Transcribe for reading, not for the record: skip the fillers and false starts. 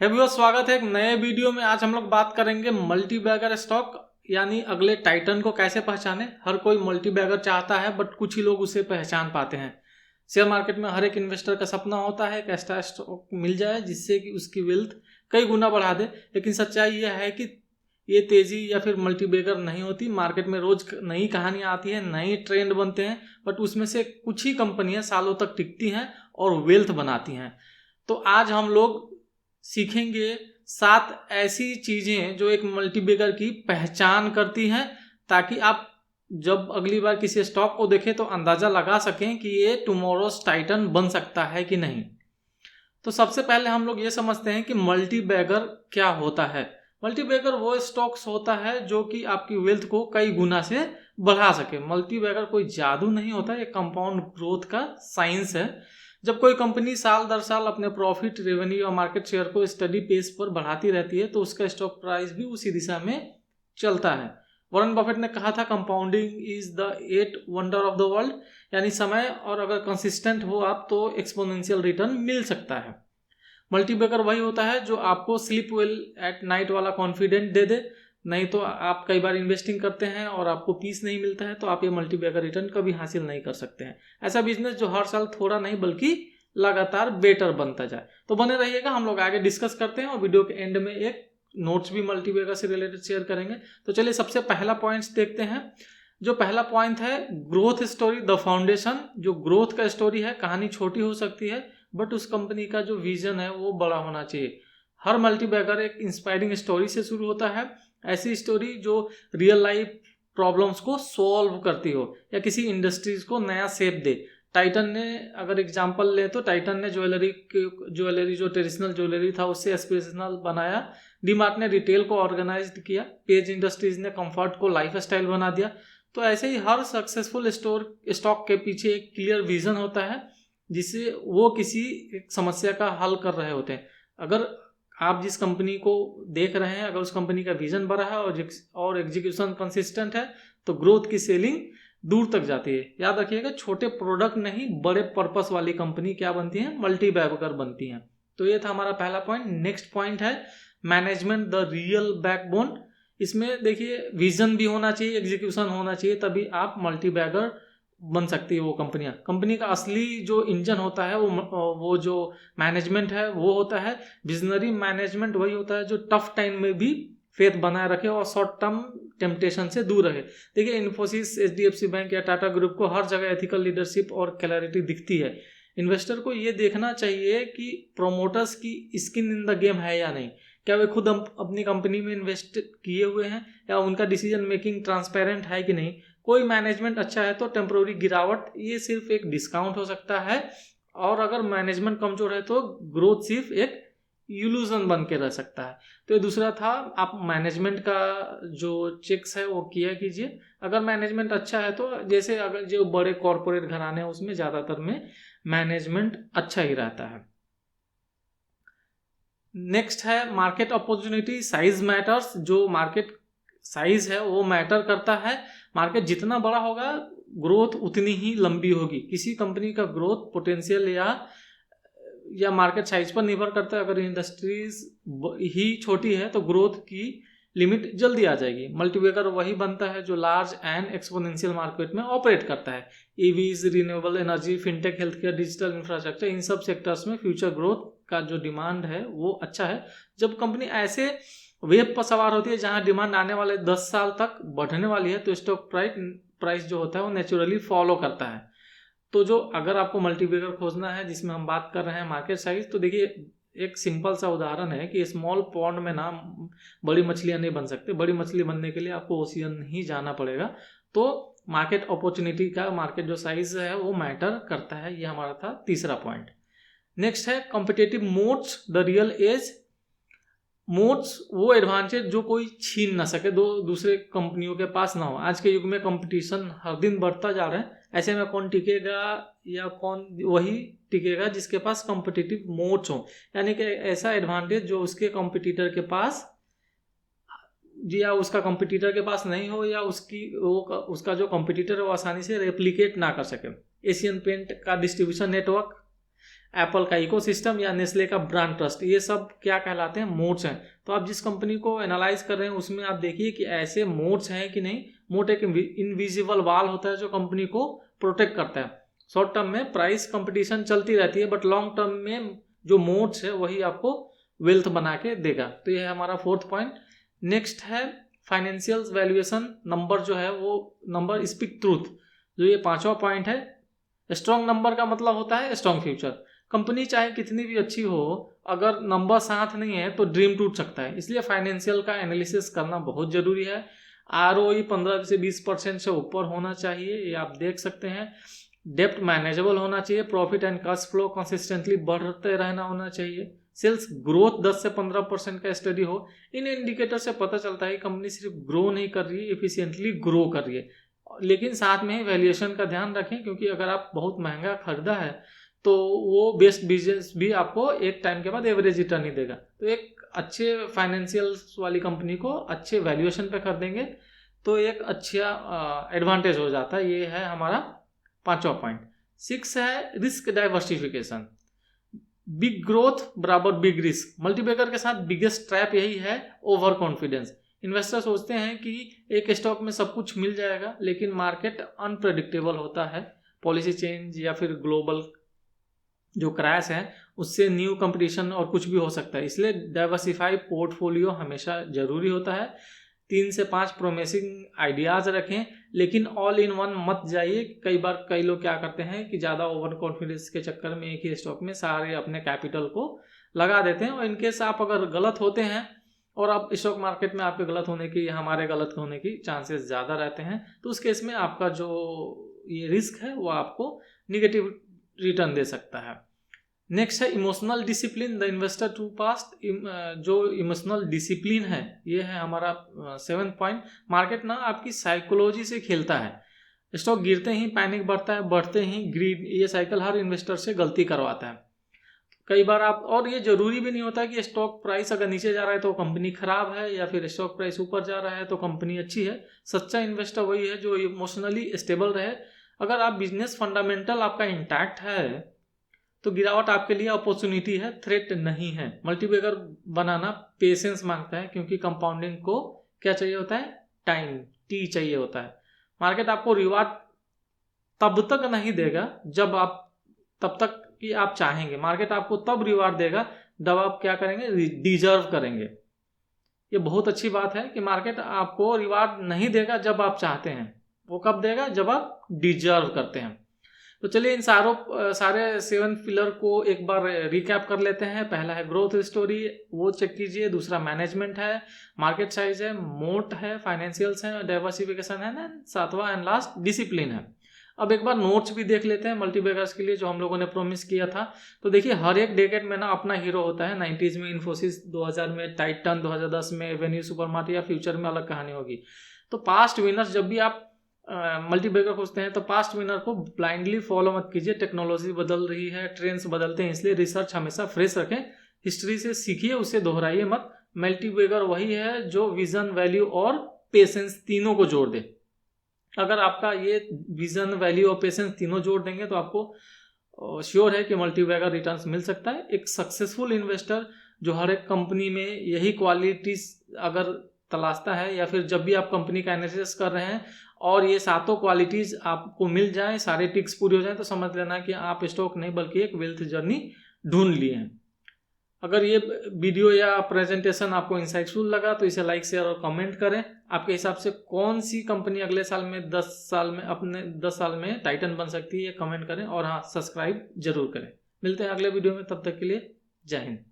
है व्यूअर्स, स्वागत है एक नए वीडियो में। आज हम लोग बात करेंगे मल्टी बैगर स्टॉक यानी अगले टाइटन को कैसे पहचाने। हर कोई मल्टी बैगर चाहता है बट कुछ ही लोग उसे पहचान पाते हैं। शेयर मार्केट में हर एक इन्वेस्टर का सपना होता है कि ऐसा स्टॉक मिल जाए जिससे कि उसकी वेल्थ कई गुना बढ़ा दे, लेकिन सच्चाई यह है कि ये तेजी या फिर मल्टी बैगर नहीं होती। मार्केट में रोज नई कहानियां आती है, नई ट्रेंड बनते हैं, बट उसमें से कुछ ही कंपनियां सालों तक टिकती हैं और वेल्थ बनाती हैं। तो आज हम लोग सीखेंगे 7 ऐसी चीजें जो एक मल्टीबैगर की पहचान करती हैं, ताकि आप जब अगली बार किसी स्टॉक को देखें तो अंदाजा लगा सकें कि ये टुमारोज टाइटन बन सकता है कि नहीं। तो सबसे पहले हम लोग ये समझते हैं कि मल्टीबैगर क्या होता है। मल्टीबैगर वो स्टॉक्स होता है जो कि आपकी वेल्थ को कई गुना से बढ़ा सके। मल्टीबैगर कोई जादू नहीं होता, ये कंपाउंड ग्रोथ का साइंस है। जब कोई कंपनी साल दर साल अपने प्रॉफिट, रेवेन्यू और मार्केट शेयर को स्टडी पेस पर बढ़ाती रहती है तो उसका स्टॉक प्राइस भी उसी दिशा में चलता है। वॉरेन बफेट ने कहा था compounding is the 8 wonder of the world, यानी समय और अगर कंसिस्टेंट हो आप तो एक्सपोनेंशियल रिटर्न मिल सकता है। मल्टीबैगर वही होता है जो आपको स्लीप वेल एट नाइट वाला कॉन्फिडेंट दे दे। नहीं तो आप कई बार इन्वेस्टिंग करते हैं और आपको पीस नहीं मिलता है तो आप ये मल्टीबैगर रिटर्न कभी हासिल नहीं कर सकते हैं। ऐसा बिजनेस जो हर साल थोड़ा नहीं बल्कि लगातार बेटर बनता जाए। तो बने रहिएगा, हम लोग आगे डिस्कस करते हैं और वीडियो के एंड में एक नोट्स भी मल्टीबैगर से रिलेटेड शेयर करेंगे। तो चलिए सबसे पहला पॉइंट्स देखते हैं। जो पहला पॉइंट है ग्रोथ स्टोरी, द फाउंडेशन। जो ग्रोथ का स्टोरी है, कहानी छोटी हो सकती है बट उस कंपनी का जो विजन है वो बड़ा होना चाहिए। हर मल्टीबैगर एक इंस्पायरिंग स्टोरी से शुरू होता है, ऐसी स्टोरी जो रियल लाइफ प्रॉब्लम्स को सॉल्व करती हो या किसी इंडस्ट्रीज को नया शेप दे। टाइटन ने अगर एग्जांपल ले तो टाइटन ने ज्वेलरी जो ट्रेडिशनल ज्वेलरी था उससे एस्पिरेशनल बनाया। डीमार्ट ने रिटेल को ऑर्गेनाइज्ड किया। पेज इंडस्ट्रीज ने कंफर्ट को लाइफस्टाइल बना दिया। तो ऐसे ही हर सक्सेसफुल स्टॉक के पीछे एक क्लियर विजन होता है जिससे वो किसी एक समस्या का हल कर रहे होते हैं। अगर आप जिस कंपनी को देख रहे हैं, अगर उस कंपनी का विजन बड़ा है और एग्जीक्यूशन कंसिस्टेंट है तो ग्रोथ की सेलिंग दूर तक जाती है। याद रखिएगा, छोटे प्रोडक्ट नहीं बड़े पर्पस वाली कंपनी क्या बनती है, मल्टीबैगर बनती हैं। तो ये था हमारा पहला पॉइंट। नेक्स्ट पॉइंट है मैनेजमेंट, द रियल बैकबोन। इसमें देखिए विजन भी होना चाहिए, एग्जीक्यूशन होना चाहिए, तभी आप मल्टीबैगर बन सकती है वो कंपनियां। कंपनी का असली जो इंजन होता है वो जो मैनेजमेंट है वो होता है। विजनरी मैनेजमेंट वही होता है जो टफ टाइम में भी फेथ बनाए रखे और शॉर्ट टर्म टेम्पटेशन से दूर रहे। देखिए इन्फोसिस, एचडीएफसी बैंक या टाटा ग्रुप को हर जगह एथिकल लीडरशिप और क्लैरिटी दिखती है। इन्वेस्टर को ये देखना चाहिए कि प्रोमोटर्स की स्किन इन द गेम है या नहीं। क्या वे खुद अपनी कंपनी में इन्वेस्ट किए हुए हैं या उनका डिसीजन मेकिंग ट्रांसपेरेंट है कि नहीं। कोई मैनेजमेंट अच्छा है तो टेम्प्रोरी गिरावट ये सिर्फ एक डिस्काउंट हो सकता है, और अगर मैनेजमेंट कमजोर है तो ग्रोथ सिर्फ एक इल्यूजन बन के रह सकता है। तो ये दूसरा था, आप मैनेजमेंट का जो चेक्स है वो किया कीजिए। अगर मैनेजमेंट अच्छा है तो जैसे अगर जो बड़े कॉरपोरेट घराने हैं उसमें ज़्यादातर में मैनेजमेंट अच्छा ही रहता है। नेक्स्ट है मार्केट अपॉर्चुनिटी, साइज मैटर्स। जो मार्केट साइज है वो मैटर करता है। मार्केट जितना बड़ा होगा ग्रोथ उतनी ही लंबी होगी। किसी कंपनी का ग्रोथ पोटेंशियल या मार्केट साइज पर निर्भर करता है। अगर इंडस्ट्रीज ही छोटी है तो ग्रोथ की लिमिट जल्दी आ जाएगी। मल्टीबैगर वही बनता है जो लार्ज एंड एक्सपोनेंशियल मार्केट में ऑपरेट करता है। EVs, renewable energy, fintech, health care, digital infrastructure, इन सब सेक्टर्स में फ्यूचर ग्रोथ का जो डिमांड है वो अच्छा है। जब कंपनी ऐसे वेब पर सवार होती है जहां डिमांड आने वाले 10 साल तक बढ़ने वाली है तो स्टॉक प्राइस जो होता है वो नेचुरली फॉलो करता है। तो जो अगर आपको मल्टीबैगर खोजना है जिसमें हम बात कर रहे हैं मार्केट साइज, तो देखिए एक सिंपल सा उदाहरण है कि स्मॉल पॉन्ड में ना बड़ी मछलियां नहीं बन सकते। बड़ी मछली बनने के लिए आपको ओशियन ही जाना पड़ेगा। तो मार्केट अपॉर्चुनिटी का, मार्केट जो साइज है वो मैटर करता है। ये हमारा था तीसरा पॉइंट। नेक्स्ट है competitive moats, the real edge. Moats वो एडवांटेज जो कोई छीन ना सके, दूसरे कंपनियों के पास ना हो। आज के युग में कंपटीशन हर दिन बढ़ता जा रहा है। ऐसे में कौन टिकेगा, या कौन वही टिकेगा जिसके पास कॉम्पिटिटिव मोड्स हो, यानी कि ऐसा एडवांटेज जो उसके कॉम्पिटिटर के पास या उसका कॉम्पिटिटर के पास नहीं हो, या उसका जो कॉम्पिटिटर है वो आसानी से रेप्लिकेट ना कर सके। एशियन पेंट का डिस्ट्रीब्यूशन नेटवर्क, एप्पल का इकोसिस्टम या नेस्ले का ब्रांड ट्रस्ट, ये सब क्या कहलाते हैं, मोड्स हैं। तो आप जिस कंपनी को एनालाइज कर रहे हैं उसमें आप देखिए कि ऐसे मोड्स हैं कि नहीं। मोड एक इनविजिबल वॉल होता है जो कंपनी को प्रोटेक्ट करता है। शॉर्ट टर्म में प्राइस कंपटीशन चलती रहती है, बट लॉन्ग टर्म में जो मोड्स है वही आपको वेल्थ बना के देगा। तो ये है हमारा 4th पॉइंट। नेक्स्ट है फाइनेंशियल वैल्यूएशन। नंबर जो है वो नंबर स्पीक ट्रूथ, जो ये 5वां पॉइंट है। स्ट्रॉन्ग नंबर का मतलब होता है स्ट्रॉन्ग फ्यूचर। कंपनी चाहे कितनी भी अच्छी हो, अगर नंबर साथ नहीं है तो ड्रीम टूट सकता है। इसलिए फाइनेंशियल का एनालिसिस करना बहुत जरूरी है। ROE 15 से 20% से ऊपर होना चाहिए, ये आप देख सकते हैं। डेप्ट मैनेजेबल होना चाहिए। Profit and cash flow consistently बढ़ते रहना होना चाहिए। सेल्स ग्रोथ 10 से 15% का स्टडी हो। इन इंडिकेटर से पता चलता है कि कंपनी सिर्फ ग्रो नहीं कर रही है, एफिशिएंटली ग्रो कर रही है। लेकिन साथ में ही वैल्यूएशन का ध्यान रखें, क्योंकि अगर आप बहुत महंगा खरीदा है तो वो बेस्ट बिजनेस भी आपको एक टाइम के बाद एवरेज रिटर्न ही देगा। तो एक अच्छे फाइनेंशियल्स वाली कंपनी को अच्छे वैल्यूएशन पे खरीदेंगे तो एक अच्छा एडवांटेज हो जाता है। ये है हमारा 5वां पॉइंट। 6 है रिस्क डाइवर्सिफिकेशन। बिग ग्रोथ बराबर बिग रिस्क। मल्टीबैगर के साथ बिगेस्ट ट्रैप यही है, ओवर कॉन्फिडेंस। इन्वेस्टर सोचते हैं कि एक स्टॉक में सब कुछ मिल जाएगा, लेकिन मार्केट अनप्रेडिक्टेबल होता है। पॉलिसी चेंज या फिर ग्लोबल जो क्रैश है उससे न्यू कंपटीशन और कुछ भी हो सकता है। इसलिए डाइवर्सिफाई पोर्टफोलियो हमेशा जरूरी होता है। 3 से 5 प्रोमिसिंग आइडियाज रखें, लेकिन ऑल इन वन मत जाइए। कई लोग क्या करते हैं कि ज़्यादा ओवर कॉन्फिडेंस के चक्कर में एक ही स्टॉक में सारे अपने कैपिटल को लगा देते हैं। और इनकेस आप अगर गलत होते हैं और आप स्टॉक मार्केट में आपके गलत होने की या हमारे गलत होने की चांसेस ज़्यादा रहते हैं, तो उस केस में आपका जो ये रिस्क है वो आपको निगेटिव रिटर्न दे सकता है। नेक्स्ट है emotional discipline. The investor to past. जो इमोशनल डिसिप्लिन है ये है हमारा 7th पॉइंट। मार्केट ना आपकी साइकोलॉजी से खेलता है। स्टॉक गिरते ही पैनिक बढ़ता है, बढ़ते ही ग्रीड। ये साइकिल हर इन्वेस्टर से गलती करवाता है। कई बार आप, और ये जरूरी भी नहीं होता कि स्टॉक प्राइस अगर नीचे जा रहा है तो कंपनी खराब है, या फिर स्टॉक प्राइस ऊपर जा रहा है तो कंपनी अच्छी है। सच्चा इन्वेस्टर वही है जो इमोशनली स्टेबल रहे। अगर आप बिजनेस फंडामेंटल आपका इंटैक्ट है तो गिरावट आपके लिए अपॉर्चुनिटी है, थ्रेट नहीं है। मल्टीबैगर बनाना पेशेंस मांगता है, क्योंकि कंपाउंडिंग को क्या चाहिए होता है, टाइम, टी चाहिए होता है। मार्केट आपको रिवार्ड तब तक नहीं देगा जब आप, तब तक कि आप चाहेंगे। मार्केट आपको तब रिवार्ड देगा जब आप क्या करेंगे, डिजर्व करेंगे। ये बहुत अच्छी बात है कि मार्केट आपको रिवार्ड नहीं देगा जब आप चाहते हैं, वो कब देगा, जब आप डिजर्व करते हैं। तो चलिए इन सारे 7 पिलर को एक बार रिकैप कर लेते हैं। पहला है ग्रोथ स्टोरी, वो चेक कीजिए। दूसरा मैनेजमेंट है, मार्केट साइज है, मोट है, फाइनेंशियल्स है, डाइवर्सिफिकेशन है ना, 7वां एंड लास्ट डिसिप्लिन है। अब एक बार नोट्स भी देख लेते हैं मल्टीबैगर्स के लिए जो हम लोगों ने प्रॉमिस किया था। तो देखिए हर एक डेकेड में ना अपना हीरो होता है। 90s में इन्फोसिस, 2000 में टाइटन, 2010 में एवेन्यू सुपरमार्ट, या फ्यूचर में अलग कहानी होगी। तो पास्ट विनर्स, जब भी आप मल्टीबैगर खोजते हैं तो पास्ट विनर को ब्लाइंडली फॉलो मत कीजिए। टेक्नोलॉजी बदल रही है, ट्रेंड्स बदलते हैं, इसलिए रिसर्च हमेशा फ्रेश रखें। हिस्ट्री से सीखिए, उसे दोहराइए मत। मल्टीबैगर वही है जो विजन, वैल्यू और पेशेंस तीनों को जोड़ दे। अगर आपका ये विजन, वैल्यू और पेशेंस तीनों जोड़ देंगे तो आपको श्योर है कि मल्टीबैगर रिटर्न्स मिल सकता है। एक सक्सेसफुल इन्वेस्टर जो हर एक कंपनी में यही क्वालिटीज अगर तलाशता है, या फिर जब भी आप कंपनी का एनालिसिस कर रहे हैं और ये 7 क्वालिटीज आपको मिल जाएं, सारे टिक्स पूरे हो जाएं, तो समझ लेना कि आप स्टॉक नहीं बल्कि एक वेल्थ जर्नी ढूंढ लिए हैं। अगर ये वीडियो या प्रेजेंटेशन आपको इंसाइटफुल लगा तो इसे लाइक, शेयर और कमेंट करें। आपके हिसाब से कौन सी कंपनी अगले साल में 10 साल में टाइटन बन सकती है, ये कमेंट करें। और हाँ, सब्सक्राइब जरूर करें। मिलते हैं अगले वीडियो में, तब तक के लिए जय हिंद।